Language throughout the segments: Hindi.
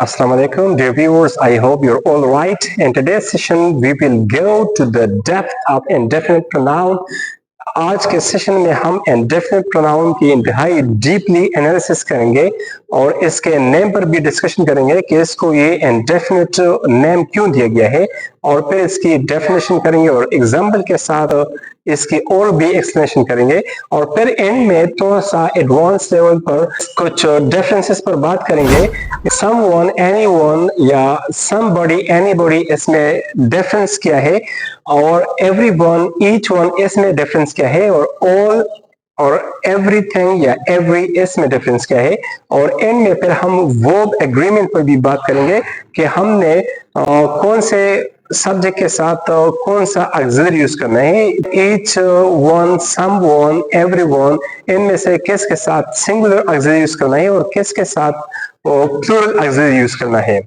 Assalamu alaikum, dear viewers. I hope you're all right. In today's session, we will go to the depth of indefinite pronoun. आज के सेशन में हम इंडेफिनिट प्रोनाउन की इंतहाई डीपली एनालिसिस करेंगे और इसके नेम पर भी डिस्कशन करेंगे कि इसको ये इंडेफिनिट नेम क्यों दिया गया है, और फिर इसकी डेफिनेशन करेंगे और एग्जाम्पल के साथ इसकी और भी एक्सप्लेनेशन करेंगे, और फिर एंड में थोड़ा सा एडवांस लेवल पर कुछ डिफरेंसेस पर बात करेंगे। समवन, एनीवन या समबडी, एनीबॉडी, इसमें डिफरेंस क्या है, और एवरीवन, ईच वन, इसमें डिफरेंस क्या है, और ऑल और एवरीथिंग या एवरी, इसमें डिफरेंस क्या है, और एंड में फिर हम वर्ब एग्रीमेंट पर भी बात करेंगे कि हमने कौन से सब्जेक्ट के साथ कौन सा ऑक्सिलरी यूज करना है। ईच वन, समवन, एवरीवन, इनमें से किसके साथ सिंगुलर ऑक्सिलरी यूज करना है और किसके साथ प्लूरल ऑक्सिलरी यूज करना है।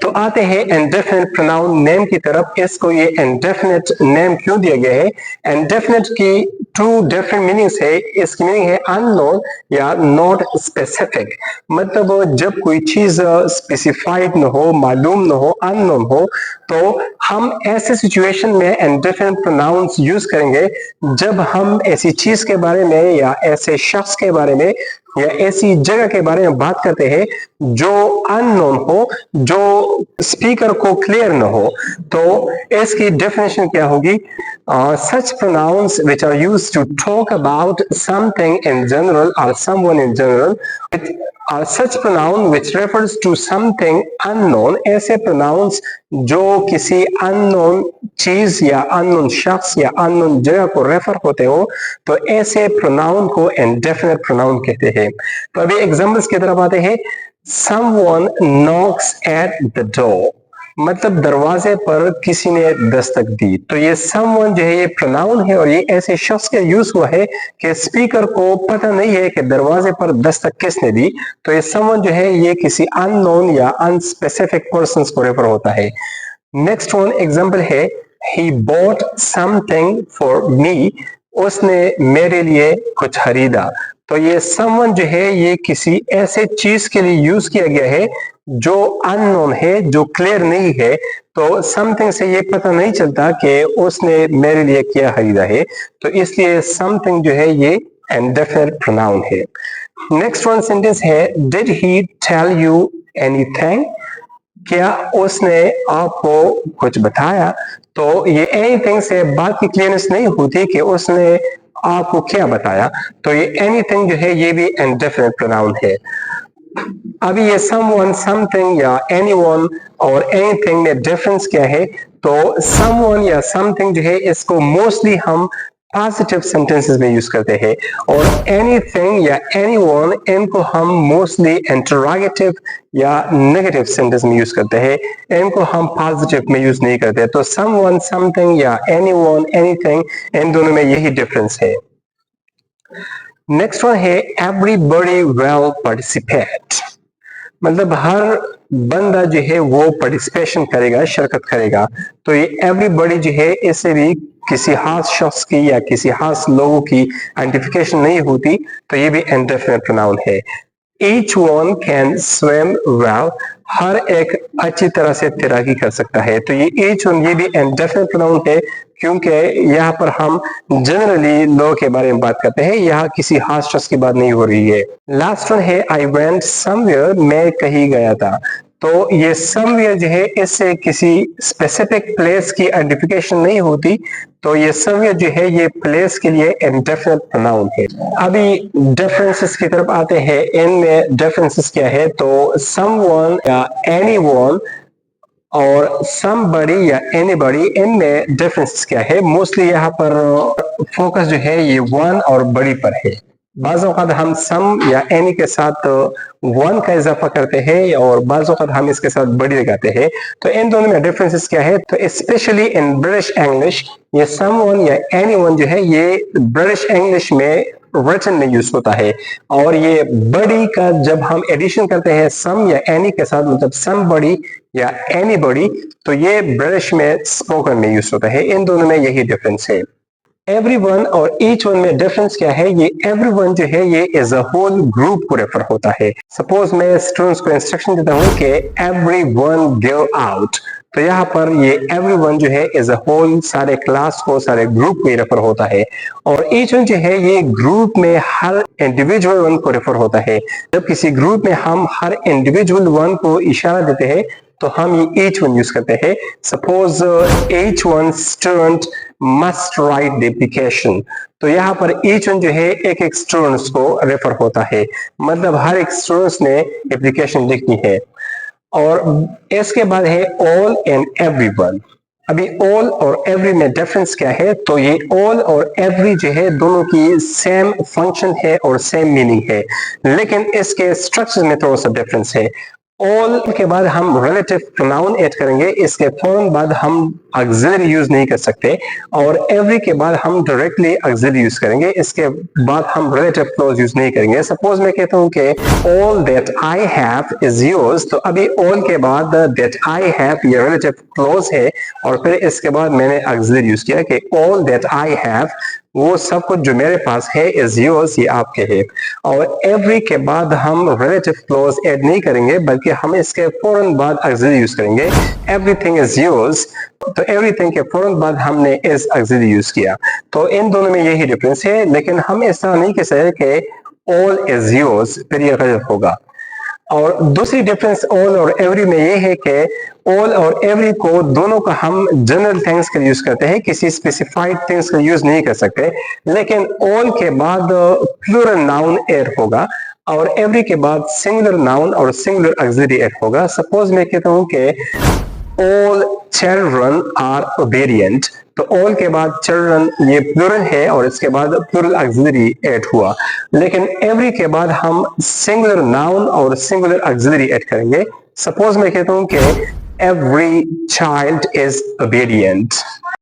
तो आते हैं इंडेफिनिट प्रोनाउन नेम की तरफ। इसको ये इंडेफिनिट नेम क्यों दिया गया है? इंडेफिनिट की टू डिफरेंट मीनिंग्स है। इसकी मीनिंग है अननोन या नॉट स्पेसिफिक। मतलब जब कोई चीज स्पेसिफाइड न हो, मालूम न हो, अननोन हो, तो हम ऐसे सिचुएशन में इंडेफिनिट प्रोनाउंस यूज करेंगे जब हम ऐसी चीज के बारे में या ऐसे शख्स के बारे में या ऐसी जगह के बारे में बात करते हैं जो अननोन हो, जो स्पीकर को क्लियर न हो। तो इसकी डेफिनेशन क्या होगी? Such pronouns which are used to talk about something in general or someone in general, are such pronoun which refers to something unknown। ऐसे pronouns जो किसी unknown चीज या unknown शख्स या unknown जगह को रेफर होते हो, तो ऐसे pronoun को indefinite pronoun कहते हैं। तो अभी एग्जाम्पल्स की तरफ आते हैं। Someone knocks at the door, मतलब दरवाजे पर किसी ने दस्तक दी। तो ये समवन जो है ये प्रोनाउन है और ये ऐसे शख्स का यूज हुआ है कि स्पीकर को पता नहीं है कि दरवाजे पर दस्तक किसने दी। तो ये समवन जो है ये किसी अननोन या अनस्पेसिफिक पर्सन को रेफर होता है। नेक्स्ट वन एग्जाम्पल है, he bought something for me, उसने मेरे लिए कुछ खरीदा। तो ये समवन जो है ये किसी ऐसे चीज के लिए यूज किया गया है जो अननोन है, जो क्लियर नहीं है। तो समथिंग से ये पता नहीं चलता कि उसने मेरे लिए क्या खरीदा है, तो इसलिए समथिंग जो है ये इंडेफिनिट प्रोनाउन है। नेक्स्ट वन सेंटेंस है, did he tell you anything, क्या उसने आपको कुछ बताया। तो ये एनीथिंग से बात की क्लियरनेस नहीं होती कि उसने आपको क्या बताया। तो ये एनीथिंग जो है ये भी इंडेफिनिट प्रोनाउन है। अभी ये समवन, समथिंग या एनीवन और एनीथिंग में डिफरेंस क्या है? तो समवन या समथिंग जो है इसको मोस्टली हम पॉजिटिव सेंटेंसेस में यूज करते हैं, और एनीथिंग या एनीवन इनको हम मोस्टली इंटरोगेटिव या नेगेटिव सेंटेंस में यूज करते हैं, इनको हम पॉजिटिव में यूज नहीं करते। तो समवन, समथिंग या एनीवन, एनीथिंग, इन दोनों में यही डिफरेंस है। नेक्स्ट वन है, एवरीबॉडी विल पार्टिसिपेट, मतलब हर बंदा जो है वो पार्टिसिपेशन करेगा, शिरकत करेगा। तो ये एवरीबॉडी जो है इससे भी किसी खास शख्स की या किसी खास लोगों की आइडेंटिफिकेशन नहीं होती, तो ये भी इंडेफिनिट प्रोनाउन है। Each one can swim well, हर एक अच्छी तरह से तैराकी कर सकता है। तो ये ईच वन ये भी इंडेफिनिट प्रोनाउन है, क्योंकि यहाँ पर हम जनरली लोगों के बारे में बात करते हैं, यहाँ किसी खास शख्स की बात नहीं हो रही है। लास्ट वन है, आई वेंट समवेयर, मैं कहीं गया था। तो ये समवेयर जो है इससे किसी स्पेसिफिक प्लेस की आइडेंटिफिकेशन नहीं होती, तो ये समवेयर जो है ये प्लेस के लिए इंडेफिनिट प्रोनाउन है। अभी डिफरेंसेस की तरफ आते हैं। इनमें डिफरेंसेस क्या है? तो समवन या एनीवन और समबडी या एनीबडी, इनमें डिफरेंसेस क्या है? मोस्टली यहाँ पर फोकस जो है ये वन और बड़ी पर है। बाज़ औक़ात हम सम या एनी के साथ वन का इजाफा करते हैं और बाज़ औक़ात हम इसके साथ बड़ी लगाते हैं। तो इन दोनों में डिफरेंसेस क्या है? तो स्पेशली इन ब्रिटिश इंग्लिश ये समवन या एनीवन जो है ये ब्रिटिश इंग्लिश में रिटन में यूज होता है, और ये बड़ी का जब हम एडिशन करते हैं सम या एनी के साथ, मतलब समबडी या एनीबडी, तो ये ब्रिटिश में स्पोकन में यूज होता है। इन दोनों में यही डिफरेंस है। एवरीवन और ईच वन में डिफरेंस क्या है, ये एवरीवन जो है ये एज अ होल ग्रुप को रेफर होता है। सपोज मैं स्टूडेंट्स को इंस्ट्रक्शन देता हूँ कि एवरीवन गो आउट, तो यहाँ पर ये एवरीवन जो है एज अ होल सारे क्लास को, सारे ग्रुप को रेफर होता है। और ईच वन जो है ये ग्रुप में हर इंडिविजुअल वन को रेफर होता है। जब किसी ग्रुप में हम हर इंडिविजुअल वन को इशारा देते हैं तो हम ये ईच वन यूज करते हैं। Suppose each one student must write the application, तो यहाँ पर ईच वन जो है एक एक स्टूडेंट्स को रेफर होता है, मतलब हर एक स्टूडेंट्स ने एप्लीकेशन लिखनी है। और इसके बाद है ऑल एंड एवरीवन। अभी ऑल और एवरी में डिफरेंस क्या है, तो ये ऑल और एवरी जो है दोनों की सेम फंक्शन है और सेम मीनिंग है, लेकिन इसके स्ट्रक्चर में थोड़ा सा डिफरेंस है। ऑल के बाद हम रिलेटिव प्रोनाउन ऐड करेंगे, इसके फौरन बाद हम ऑक्सिलरी यूज नहीं कर सकते, और एवरी के बाद हम डायरेक्टली ऑक्सिलरी यूज करेंगे, इसके बाद हम रिलेटिव क्लॉज यूज नहीं करेंगे। सपोज मैं कहता हूं कि all that I have is yours, तो अभी ऑल के बाद दैट आई हैव ये रिलेटिव क्लॉज है, और फिर इसके बाद मैंने ऑक्सिलरी यूज किया कि ऑल दैट आई हैव, वो सब कुछ जो मेरे पास है इज योर्स, ये आपके है। और एवरी के बाद हम रिलेटिव क्लॉज ऐड नहीं करेंगे, बल्कि हम इसके फौरन बाद ऑक्सिलरी यूज करेंगे। एवरीथिंग इज योर्स, तो एवरीथिंग के फौरन बाद हमने इज ऑक्सिलरी यूज किया। तो इन दोनों में यही डिफरेंस है, लेकिन हम इस तरह नहीं कह सकते कि ऑल इज योर्स, फिर ये गलत होगा। और दूसरी डिफरेंस ऑल और एवरी में ये है कि ऑल और एवरी को दोनों का हम जनरल थिंग्स के लिए यूज करते हैं, किसी स्पेसिफाइड थिंग्स का यूज नहीं कर सकते। लेकिन ऑल के बाद प्लूरल नाउन ऐड होगा, और एवरी के बाद सिंगुलर नाउन और सिंगुलर ऑक्सिलरी ऐड होगा। सपोज मैं कहता हूं कि ऑल चिल्ड्रन आर ओबेडिएंट, तो ऑल के बाद चिल्ड्रन ये प्लूरल है और इसके बाद प्लूरल ऑक्सिलरी ऐड हुआ। लेकिन एवरी के बाद हम सिंगुलर नाउन और सिंगुलर ऑक्सिलरी ऐड करेंगे। सपोज मैं कहता हूं कि एवरी चाइल्ड इज ओबेडिएंट,